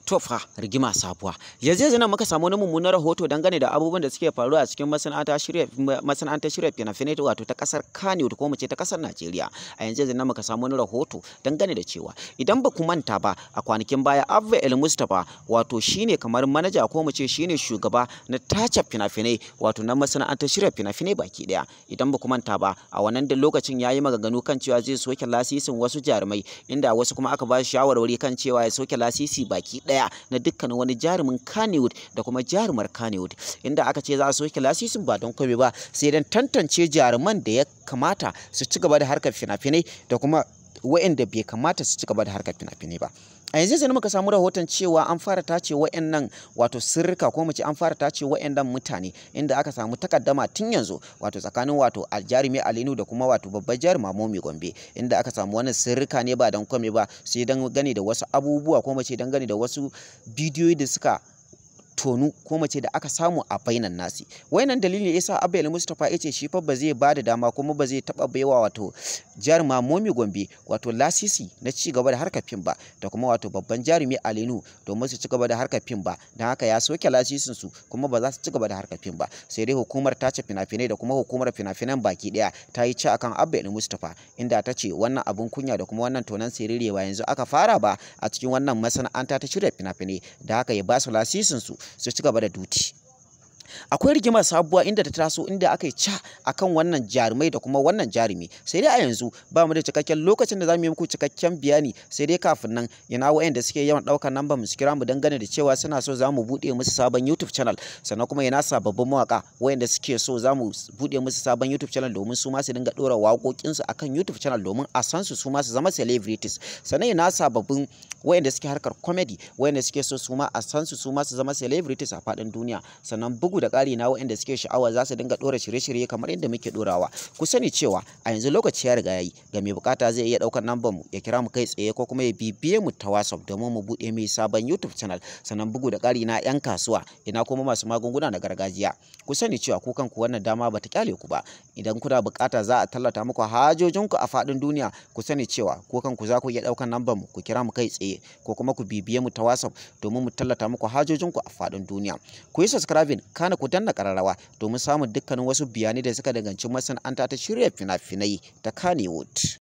To fa rigima sabuwa. Yanzu nan muka samu wani mummunan rahoto dangane da abubuwan da suke faruwa a cikin masana'antar shirya fina-finai wato ta kasar Kannywood ko mu ce ta kasar Najeriya. A yanzu nan muka samu wani rahoto dangane da cewa idan ba ku manta ba a kwanakin baya Abin Mustapha wato shine kamar manaja ko mu ce shine shugaba na tace fina-finai wato na masana'antar shirya fina-finai baki daya. Idan ba ku manta ba a wannan da lokacin yayi maganganu kan cewa zai soke lasisin wasu jarumai inda wasu kuma aka ba shi shawarwari kan cewa ya soke lasisi baki daya na dukkanin wani jarumin Kannywood da kuma jarumar Kannywood, inda aka ce za a soke lasisin ba don komai ba sai dan tantance jaruman da ya kamata su ci gaba da harkar fina-finai da kuma waɗanda bai kamata su ci gaba da harkar fina-finai ba. A yanzu sai muka samu rahoton cewa an fara tace waɗannan wato sirrika ko mu ce an fara tace waɗannan mutane inda aka samu takaddama tun yanzu wato tsakanin wato jarumi Alinu da kuma wato babbar jaruma Momi Gombe, inda aka samu wannan sirrika ne ba don komai ba sai dan gane da wasu abubuwa ko mu ce dan gane da wasu bidiyoyi da suka tonu ko mace da aka samu a bainan nasi. Wayannan dalili yasa Abin Mustapha yace shi fa ba zai bada dama kuma ba zai taba baiwa wato jaruma Momi Gombe wato lasisi na ci gaba da harkar fim ba da kuma wato babban jarumi Alinu domin su ci gaba da harkar fim ba, dan haka ya soke lasisin su kuma ba za su ci gaba da harkar fim ba. Sai dai hukumar tace fina-finai da kuma hukumar fina-finan baki daya ta yi ci akan Abin Mustapha inda ta ce wannan abun kunya da kuma wannan tonan siriri ba yanzu aka fara ba a cikin wannan masana'anta ta shirya fina-finai, da haka ya ba su lasisin su ci gaba da duti. Akwai rigima sabuwa inda ta taso inda aka yi ca akan wannan jarumai da kuma wannan jarumi, sai dai a yanzu ba mu da cikakken lokacin da za mu yi muku cikakken bayani, sai dai kafin nan yana wayanda suke yawan ɗaukar namba mu su kira mu dangane da cewa suna so za mu buɗe musu sabon YouTube channel, sannan kuma yana sababbin mawaka wayanda suke so za mu buɗe musu sabon YouTube channel domin su ma su dinga ɗora waƙoƙinsu akan YouTube channel domin a san su ma su zama celebrities. Sannan yana sababbin wayanda suke harkar comedy wayanda suke so su ma a san su ma su zama celebrities a faɗin duniya. Sannan bugu da ƙari na waɗanda suke sha'awa za su dinga ɗora shirye-shirye kamar yadda muke ɗorawa. Ku sani cewa a yanzu lokaci ya riga yayi ga mai bukata zai iya ɗaukar nambar mu ya kira mu kai tsaye ko kuma ya bibiye mu ta WhatsApp domin mu buɗe mai sabon YouTube channel. Sannan bugu da ƙari na 'yan kasuwa ina kuma masu magunguna na gargajiya. Ku sani cewa ku kanku wannan dama bata kyale ku ba. Idan kuna bukata za a tallata muku hajojinku a faɗin duniya, ku sani cewa ku kanku za ku iya ɗaukar nambar mu ku kira mu kai tsaye ko kuma ku bibiye mu ta WhatsApp domin mu tallata muku hajojinku a faɗin duniya. Ku yi subscribing kana ku danna ƙararrawa domin samun dukkanin wasu bayanai da suka danganci masana'anta ta shirya fina-finai ta Kannywood.